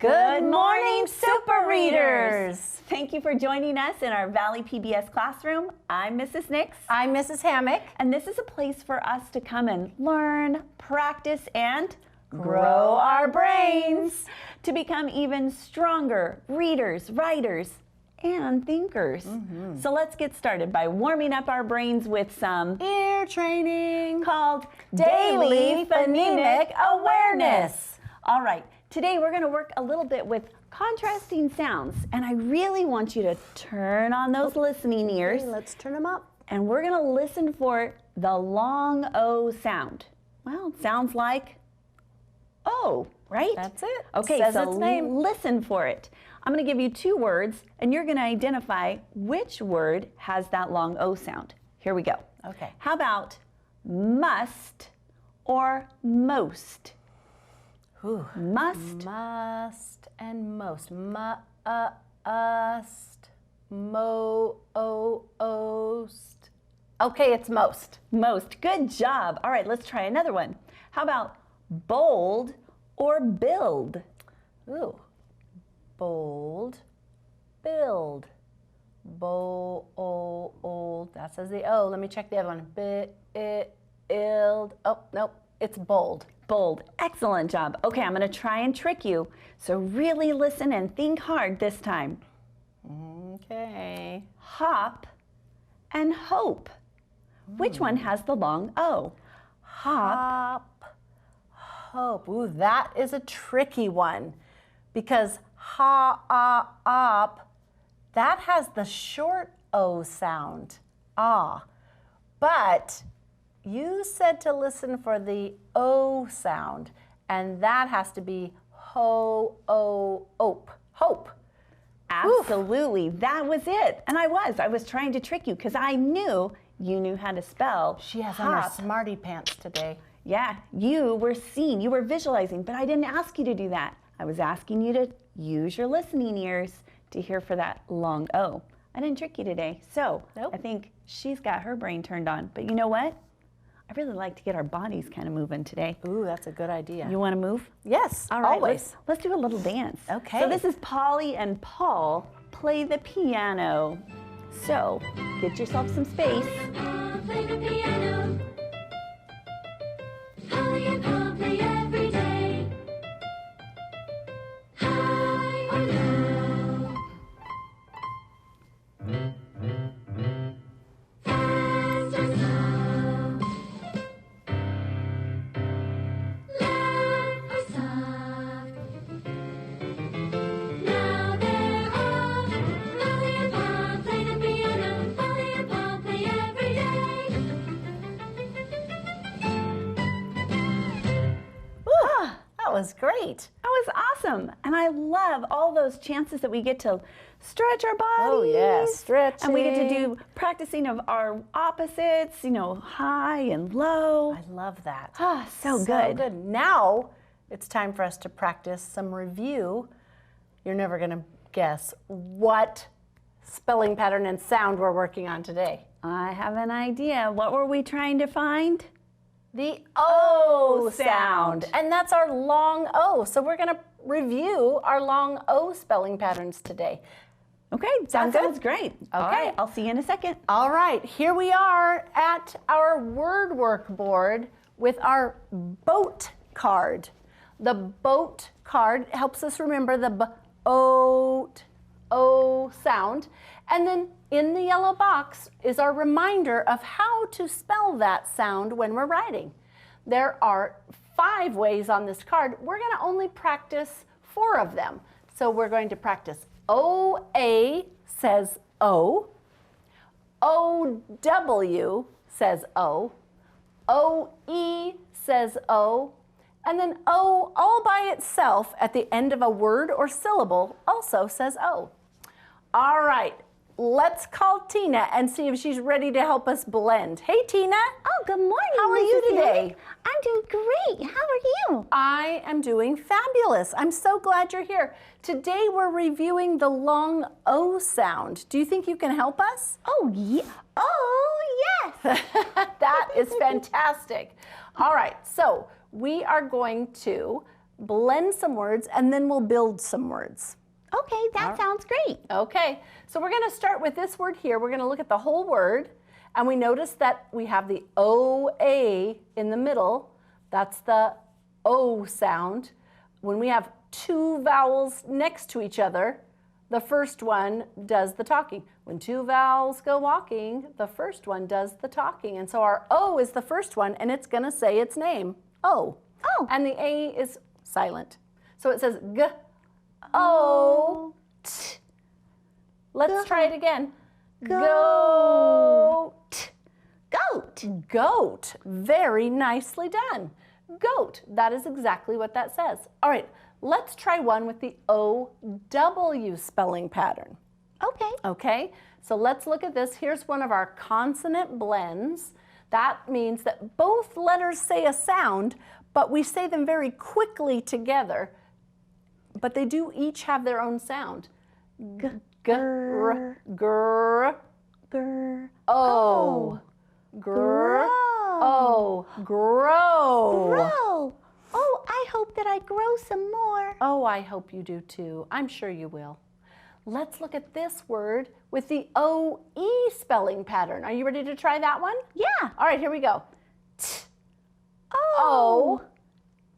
Good morning, Super Readers! Thank you for joining us in our Valley PBS classroom. I'm Mrs. Nix. I'm Mrs. Hammock. And this is a place for us to come and learn, practice, and grow our brains to become even stronger readers, writers, and thinkers. So let's get started by warming up our brains with some ear training called Daily Phonemic Awareness. All right, today we're going to work a little bit with contrasting sounds, and I really want you to turn on those listening ears. Okay, let's turn them up. And we're going to listen for the long O sound. Well, it sounds like O, right? That's it. Okay, Says so its name. listen for it. I'm going to give you two words, and you're going to identify which word has that long O sound. Here we go. Okay. How about must or most? Ooh. Must. Must and most. Must. Most. Okay, it's most. Most. Good job. All right, let's try another one. How about bold or build? Ooh. Bold. Build. Bold. That says the O. Let me check the other one. Build. Oh, nope. It's bold. Bold. Excellent job. Okay, I'm going to try and trick you. So really listen and think hard this time. Okay. Hop and hope. Which one has the long O? Hop. Hope. Ooh, that is a tricky one because hop, that has the short O sound. Ah. But you said to listen for the O sound, and that has to be hope. Absolutely. That was it. And I was trying to trick you because I knew you knew how to spell. She has on her smarty pants today. Yeah, you were seeing, you were visualizing, but I didn't ask you to do that. I was asking you to use your listening ears to hear for that long O. I didn't trick you today. So Nope. I think she's got her brain turned on. But you know what? I really like to get our bodies kind of moving today. Ooh, that's a good idea. You want to move? Yes, All right, always. let's do a little dance. Okay. So this is Polly and Paul play the piano. So get yourself some space. Paul play the piano. Polly and Paul play every day. High or low. Fast or slow. Loud or soft. Now they're off. Polly and Paul play the piano. Polly and Paul play every day. That was great. That was awesome. And I love all those chances that we get to stretch our bodies. Oh, yes, stretching. And we get to do practicing of our opposites, you know, high and low. I love that. Ah, so good. Now it's time for us to practice some review. You're never going to guess what spelling pattern and sound we're working on today. I have an idea. What were we trying to find? The O sound. sound. And that's our long O. So we're going to review our long O spelling patterns today. Okay, Sound that good? sounds great. All Okay. right, I'll see you in a second. All right, here we are at our word work board with our boat card. The boat card helps us remember the boat, O sound. And then in the yellow box is our reminder of how to spell that sound when we're writing. There are 5 ways on this card. We're going to only practice 4 of them. So we're going to practice O-A says O, O-W says O, O-E says O, and then O all by itself at the end of a word or syllable also says O. All right, let's call Tina and see if she's ready to help us blend. Hey, Tina. Oh, good morning. How are you Mrs. today? Hammock. I'm doing great. How are you? I am doing fabulous. I'm so glad you're here. Today we're reviewing the long O sound. Do you think you can help us? Oh, yeah. Oh, yes. That is fantastic. All right, so we are going to blend some words, and then we'll build some words. Okay, that sounds great. Okay, so we're going to start with this word here. We're going to look at the whole word, and we notice that we have the OA in the middle. That's the O sound. When we have two vowels next to each other, the first one does the talking. When two vowels go walking, the first one does the talking. And so our O is the first one, and it's going to say its name, O. Oh. And the A is silent. So it says G, O, T. Let's try it again. Goat. Goat. Goat. Very nicely done. Goat. That is exactly what that says. All right, let's try one with the OW spelling pattern. Okay. Okay, so let's look at this. Here's one of our consonant blends. That means that both letters say a sound, but we say them very quickly together. But they do each have their own sound. G, gr, gr, Gr. o. Gr, o. Grow. Grow. Oh, I hope that I grow some more. Oh, I hope you do too. I'm sure you will. Let's look at this word with the OE spelling pattern. Are you ready to try that one? Yeah. All right, here we go. T, Oh. O,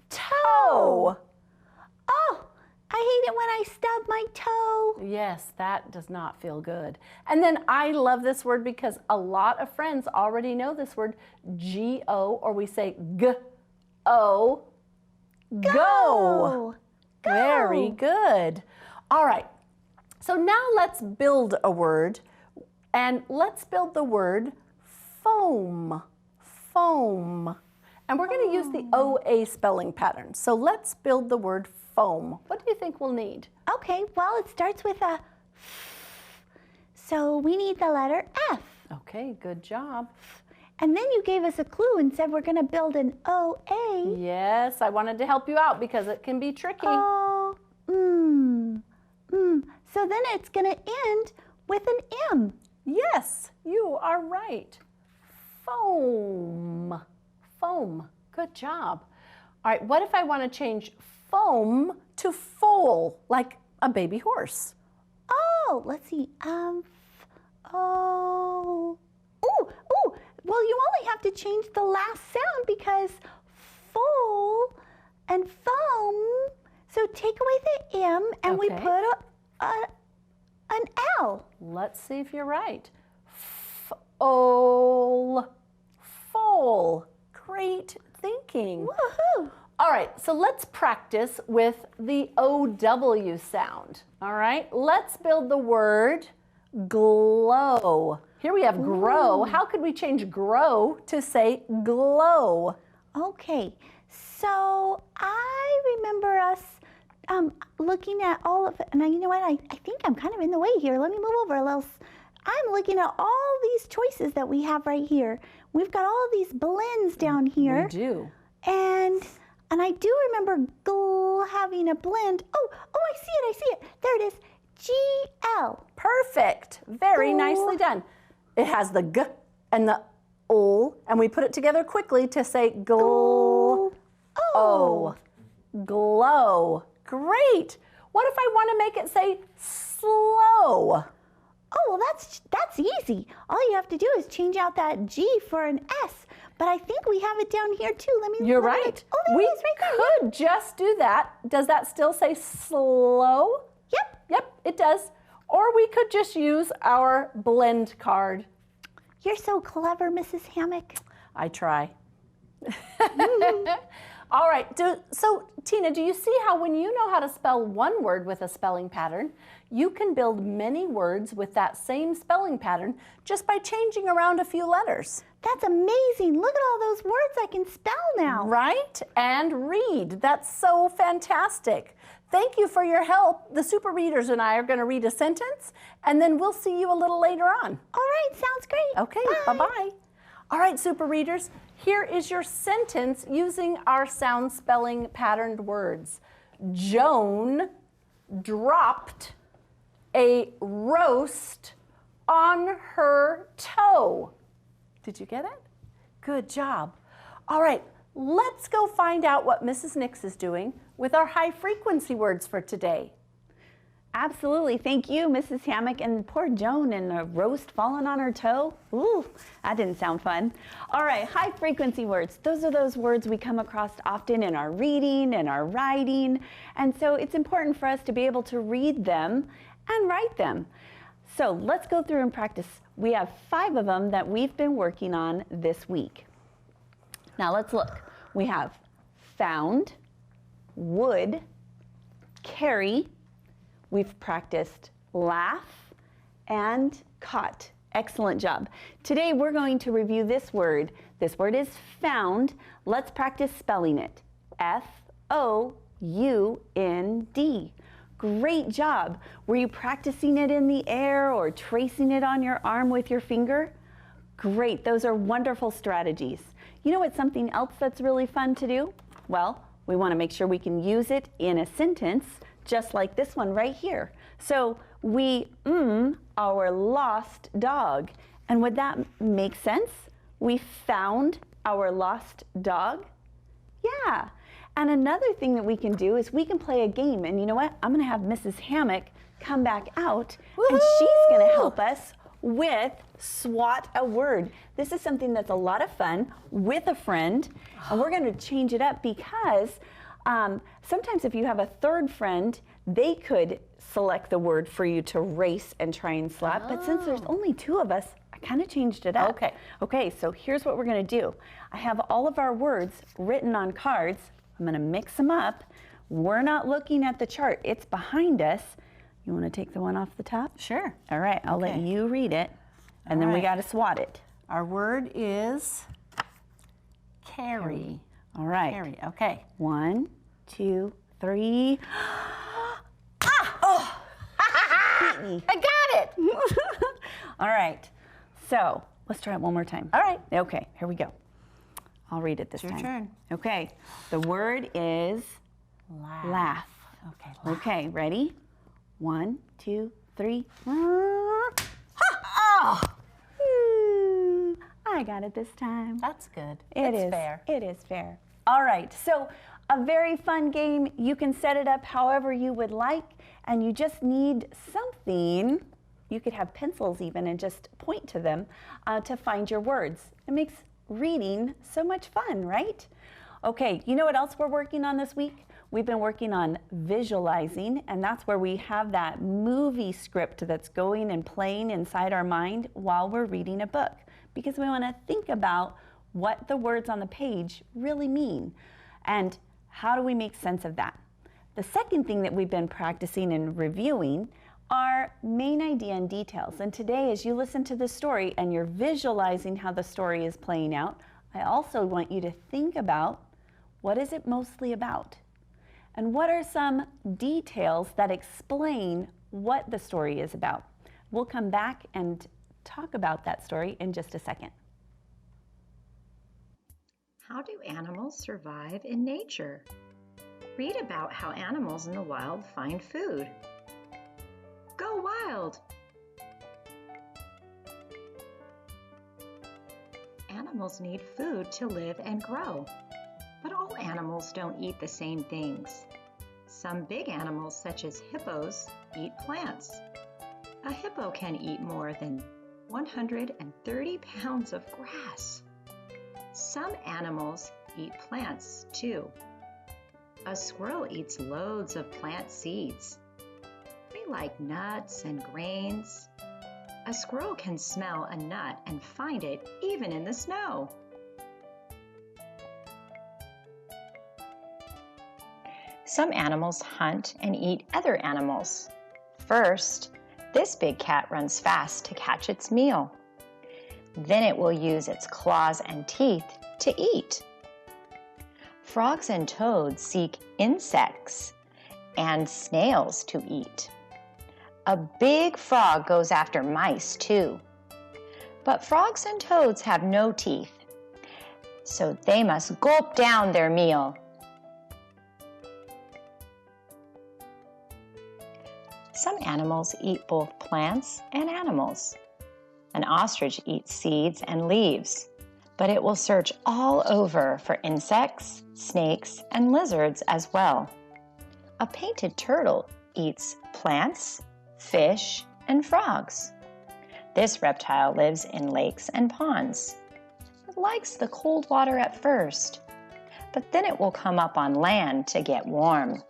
toe. Oh, I hate it when I stub my toe. Yes, that does not feel good. And then I love this word because a lot of friends already know this word, G-O, or we say G-O, go. Go. Very good. All right, so now let's build a word, and let's build the word foam. Foam. And we're going to use the OA spelling pattern. So let's build the word foam. What do you think we'll need? Okay, well, it starts with a F. So we need the letter F. Okay, good job. And then you gave us a clue and said we're going to build an OA. Yes, I wanted to help you out because it can be tricky. Oh, So then it's going to end with an M. Yes, you are right. Foam. Foam. Good job. All right, what if I want to change foam to foal, like a baby horse? Oh, let's see. Oh. Ooh. Well, you only have to change the last sound because foal and foam. So take away the M and we Okay. put an L. Let's see if you're right. Foal. Foal. Great thinking. Woohoo! All right, so let's practice with the OW sound. All right, let's build the word glow. Here we have grow. How could we change grow to say glow? Okay, so I remember us looking at all of it, and you know what? I think I'm kind of in the way here. Let me move over a little. I'm looking at all these choices that we have right here. We've got all these blends down here. We do. And I do remember having a blend. Oh, I see it. There it is. GL. Perfect. Very nicely done. It has the G and the O, and we put it together quickly to say glow. Oh. Glow. Great. What if I want to make it say slow? Oh, well, that's easy. All you have to do is change out that G for an S. But I think we have it down here too. You're let me right. look. Oh, there We it is right there. could just do that. Does that still say slow? Yep. Yep, it does. Or we could just use our blend card. You're so clever, Mrs. Hammock. I try. All right, so Tina, do you see how when you know how to spell one word with a spelling pattern, you can build many words with that same spelling pattern just by changing around a few letters? That's amazing. Look at all those words I can spell now. Right? And read. That's so fantastic. Thank you for your help. The super readers and I are going to read a sentence, and then we'll see you a little later on. All right, sounds great. Okay, bye-bye. All right, super readers, here is your sentence using our sound spelling patterned words. Joan dropped a roast on her toe. Did you get it? Good job. All right, let's go find out what Mrs. Nix is doing with our high frequency words for today. Absolutely. Thank you, Mrs. Hammock. And poor Joan and a roast falling on her toe. Ooh, that didn't sound fun. All right, high frequency words. Those are those words we come across often in our reading and our writing. And so it's important for us to be able to read them and write them. So let's go through and practice. We have 5 of them that we've been working on this week. Now let's look. We have found, would, carry. We've practiced laugh and caught. Excellent job. Today we're going to review this word. This word is found. Let's practice spelling it. F-O-U-N-D. Great job. Were you practicing it in the air or tracing it on your arm with your finger? Great. Those are wonderful strategies. You know what's something else that's really fun to do? Well, we want to make sure we can use it in a sentence, just like this one right here. So we our lost dog. And would that make sense? We found our lost dog? Yeah. And another thing that we can do is we can play a game. And you know what? I'm going to have Mrs. Hammock come back out, and she's going to help us with SWAT a word. This is something that's a lot of fun with a friend, and we're going to change it up because sometimes if you have a third friend, they could select the word for you to race and try and slap. But since there's only 2 of us, I kind of changed it up. Okay. Okay, so here's what we're going to do. I have all of our words written on cards. I'm going to mix them up. We're not looking at the chart. It's behind us. You want to take the one off the top? Sure. All right, I'll let you read it, and then we right. got to SWAT it. Our word is carry. All right. Carry, okay. 1, 2, 3. Beat me. I got it. All right, so let's try it one more time. All right. Okay, here we go. I'll read it this Your time. turn. Okay, the word is laugh. Okay. Okay, ready? 1, 2, 3. I got it this time. That's good. It It's is fair. It is fair. All right, so a very fun game. You can set it up however you would like, and you just need something. You could have pencils even and just point to them to find your words. It makes reading so much fun, right? Okay, you know what else we're working on this week? We've been working on visualizing, and that's where we have that movie script that's going and playing inside our mind while we're reading a book, because we want to think about what the words on the page really mean and how do we make sense of that. The second thing that we've been practicing and reviewing are main idea and details. And today, as you listen to the story and you're visualizing how the story is playing out, I also want you to think about what is it mostly about? And what are some details that explain what the story is about? We'll come back and talk about that story in just a second. How do animals survive in nature? Read about how animals in the wild find food. Go wild! Animals need food to live and grow, but all animals don't eat the same things. Some big animals, such as hippos, eat plants. A hippo can eat more than 130 pounds of grass. Some animals eat plants too. A squirrel eats loads of plant seeds. They like nuts and grains. A squirrel can smell a nut and find it even in the snow. Some animals hunt and eat other animals. First, this big cat runs fast to catch its meal. Then it will use its claws and teeth to eat. Frogs and toads seek insects and snails to eat. A big frog goes after mice too. But frogs and toads have no teeth, so they must gulp down their meal. Some animals eat both plants and animals. An ostrich eats seeds and leaves, but it will search all over for insects, snakes, and lizards as well. A painted turtle eats plants, fish, and frogs. This reptile lives in lakes and ponds. It likes the cold water at first, but then it will come up on land to get warm.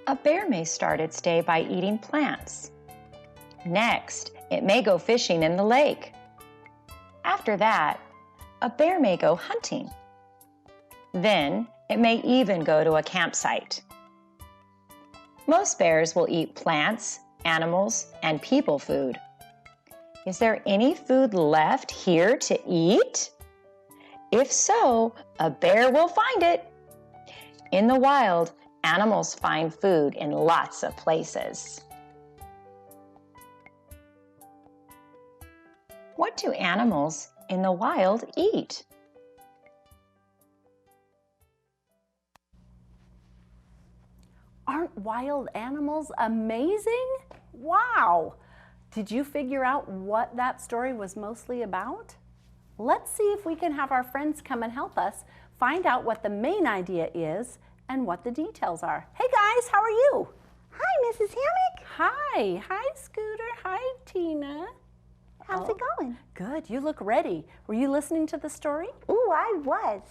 A bear may start its day by eating plants. Next, it may go fishing in the lake. After that, a bear may go hunting. Then, it may even go to a campsite. Most bears will eat plants, animals, and people food. Is there any food left here to eat? If so, a bear will find it. In the wild, animals find food in lots of places. What do animals in the wild eat? Aren't wild animals amazing? Wow! Did you figure out what that story was mostly about? Let's see if we can have our friends come and help us find out what the main idea is and what the details are. Hey guys, how are you? Hi, Mrs. Hammock. Hi. Hi, Scooter. Hi, Tina. How's it going? Good. You look ready. Were you listening to the story? Ooh, I was.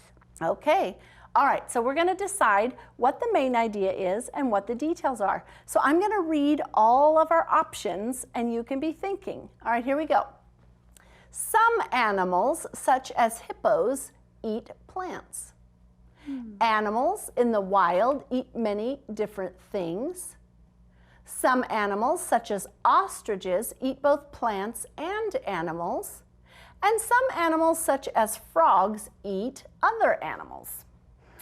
Okay. All right, so we're going to decide what the main idea is and what the details are. So I'm going to read all of our options and you can be thinking. All right, here we go. Some animals, such as hippos, eat plants. Animals in the wild eat many different things. Some animals, such as ostriches, eat both plants and animals. And some animals, such as frogs, eat other animals.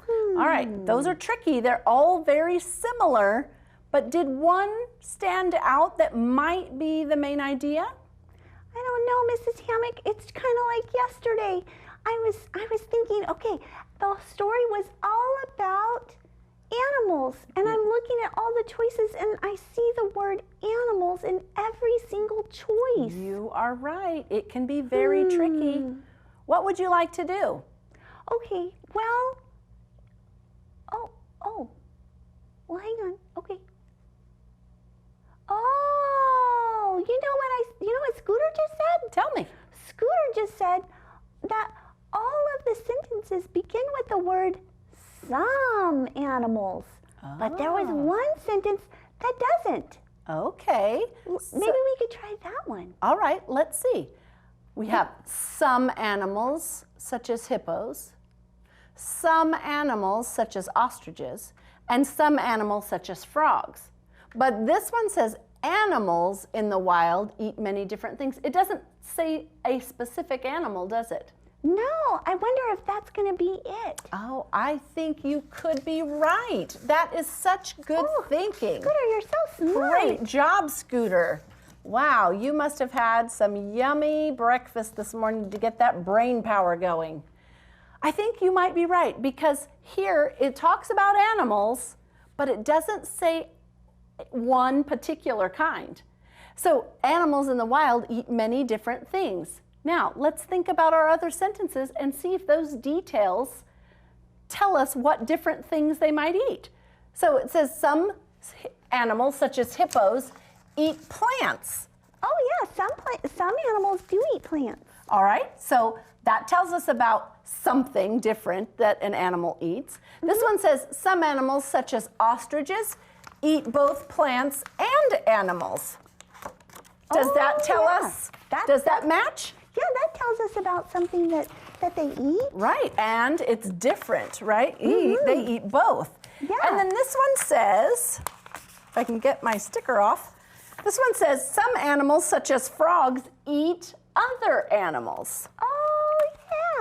All right, those are tricky. They're all very similar, but did one stand out that might be the main idea? I don't know, Mrs. Hammock. It's kind of like yesterday. I was thinking, okay, the story was all about animals, and I'm looking at all the choices, and I see the word animals in every single choice. You are right. It can be very tricky. What would you like to do? Okay, well, well, hang on. Okay. Oh, you know what Scooter just said? Tell me. Scooter just said that all of the sentences begin with the word some animals, but there was one sentence that doesn't. Okay. Maybe we could try that one. All right, let's see. We have some animals, such as hippos, some animals, such as ostriches, and some animals, such as frogs. But this one says animals in the wild eat many different things. It doesn't say a specific animal, does it? No, I wonder if that's going to be it. Oh, I think you could be right. That is such good thinking. Scooter, you're so smart. Great job, Scooter. Wow, you must have had some yummy breakfast this morning to get that brain power going. I think you might be right because here it talks about animals, but it doesn't say one particular kind. So animals in the wild eat many different things. Now, let's think about our other sentences and see if those details tell us what different things they might eat. So it says some animals, such as hippos, eat plants. Oh yeah, some animals do eat plants. All right, so that tells us about something different that an animal eats. This one says some animals, such as ostriches, eat both plants and animals. Does that tell us? Does that match? Yeah, that tells us about something that they eat. Right, and it's different, right? They eat both. Yeah. And then this one says, if I can get my sticker off, this one says some animals, such as frogs, eat other animals. Oh,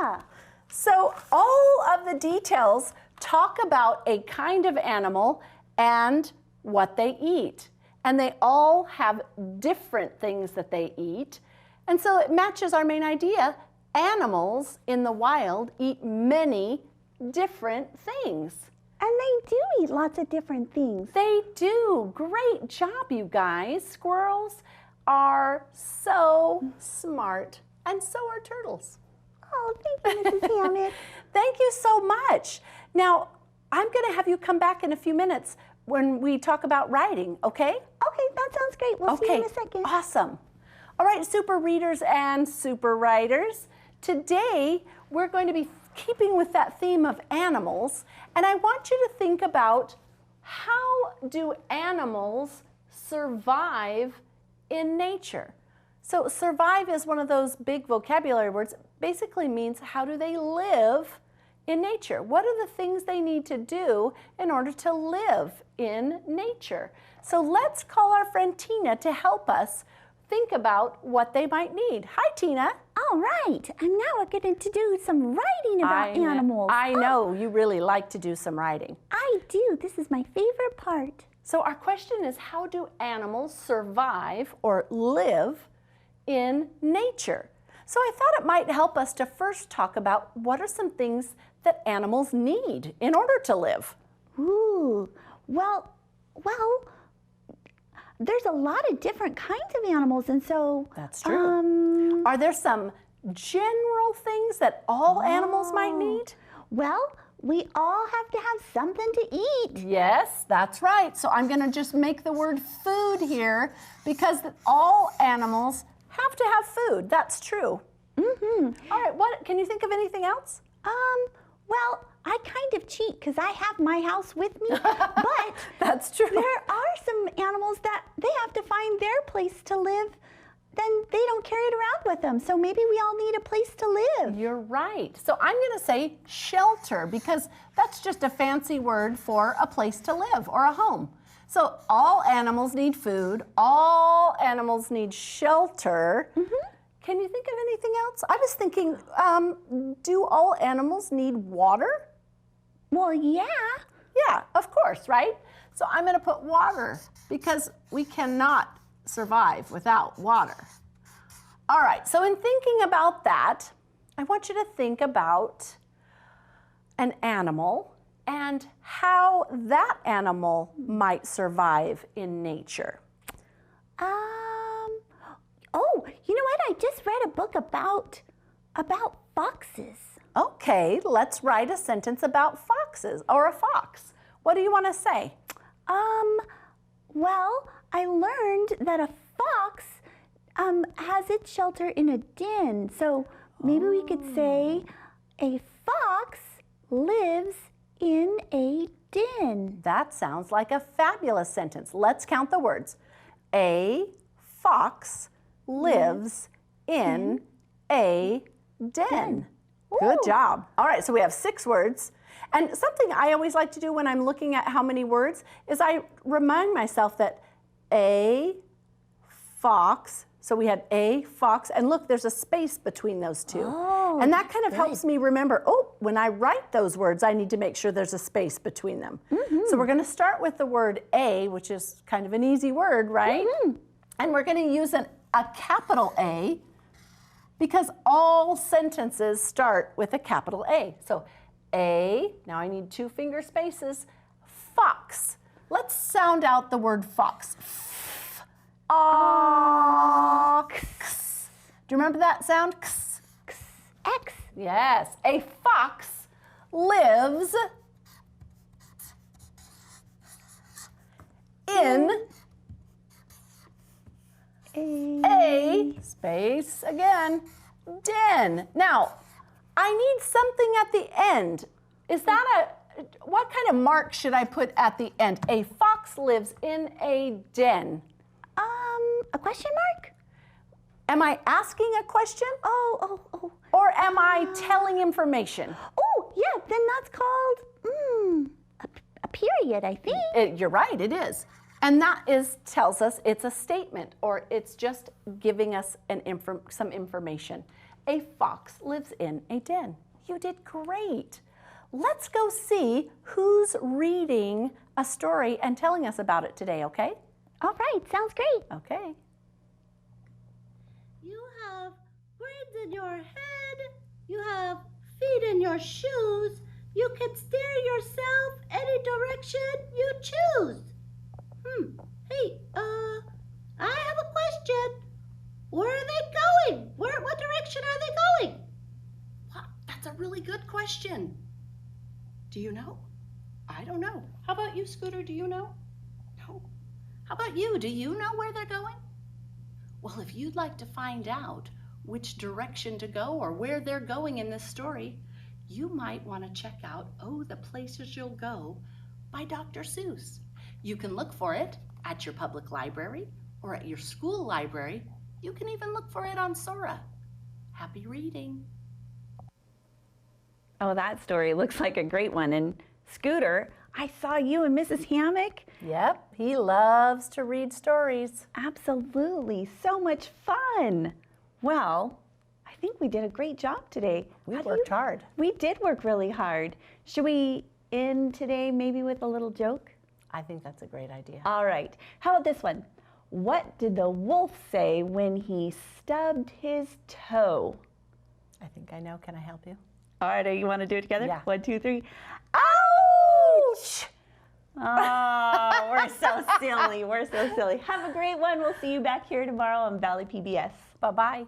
yeah. So all of the details talk about a kind of animal and what they eat. And they all have different things that they eat. And so it matches our main idea. Animals in the wild eat many different things. And they do eat lots of different things. They do. Great job, you guys. Squirrels are so smart. And so are turtles. Oh, thank you, Mrs. Hammett. Thank you so much. Now, I'm going to have you come back in a few minutes when we talk about writing, okay? Okay, that sounds great. We'll see you in a second. Awesome. All right, super readers and super writers. Today, we're going to be keeping with that theme of animals, and I want you to think about how do animals survive in nature? So survive is one of those big vocabulary words. It basically means how do they live in nature? What are the things they need to do in order to live in nature? So let's call our friend Tina to help us think about what they might need. Hi, Tina. All right, I'm now going to do some writing about animals. I know you really like to do some writing. I do. This is my favorite part. So our question is, how do animals survive or live in nature? So I thought it might help us to first talk about what are some things that animals need in order to live. Ooh, well, there's a lot of different kinds of animals, and so That's true. Are there some general things that all animals might need? Well, we all have to have something to eat. Yes, that's right. So I'm going to just make the word food here because all animals have to have food. That's true. Mm-hmm. All right, what can you think of anything else? Well, I kind of cheat because I have my house with me, but That's true. there are some animals that they have to find their place to live, then they don't carry it around with them. So maybe we all need a place to live. You're right. So I'm going to say shelter because that's just a fancy word for a place to live or a home. So all animals need food. All animals need shelter. Mm-hmm. Can you think of anything else? I was thinking, do all animals need water? Well, yeah. Yeah, of course, right? So I'm going to put water because we cannot survive without water. All right, so in thinking about that, I want you to think about an animal and how that animal might survive in nature. Oh, you know what? I just read a book about foxes. Okay, let's write a sentence about foxes or a fox. What do you want to say? Well, I learned that a fox has its shelter in a den. So maybe we could say a fox lives in a den. That sounds like a fabulous sentence. Let's count the words. A fox lives in a den. Good job. All right, so we have 6 words. And something I always like to do when I'm looking at how many words is I remind myself that a fox, so we had a fox, and look, there's a space between those two. Oh, and that kind of helps me remember, oh, when I write those words, I need to make sure there's a space between them. So we're going to start with the word a, which is kind of an easy word, right? And we're going to use a capital A because all sentences start with a capital A. So A, now I need 2 finger spaces, fox. Let's sound out the word fox. Ox. Do you remember that sound? X. X. Yes, a fox lives in a space again, den. Now, I need something at the end. Is that what kind of mark should I put at the end? A fox lives in a den. A question mark? Am I asking a question? Oh. Or am I telling information? Oh, yeah, then that's called a period, I think. You're right, it is. And that tells us it's a statement or it's just giving us some information. A fox lives in a den. You did great. Let's go see who's reading a story and telling us about it today, okay? All right, sounds great. Okay. You have brains in your head. You have feet in your shoes. You can steer yourself any direction you choose. Hey, I have a question. Where are they going? What direction Do you know? I don't know. How about you, Scooter? Do you know? No. How about you? Do you know where they're going? Well, if you'd like to find out which direction to go or where they're going in this story, you might want to check out Oh, the Places You'll Go by Dr. Seuss. You can look for it at your public library or at your school library. You can even look for it on Sora. Happy reading. Oh, that story looks like a great one. And Scooter, I saw you and Mrs. Hammock. Yep, he loves to read stories. Absolutely, so much fun. Well, I think we did a great job today. We How do worked you- hard. We did work really hard. Should we end today maybe with a little joke? I think that's a great idea. All right. How about this one? What did the wolf say when he stubbed his toe? I think I know. Can I help you? All right, you want to do it together? Yeah. 1, 2, 3. Ouch! Oh, we're so silly. We're so silly. Have a great one. We'll see you back here tomorrow on Valley PBS. Bye-bye.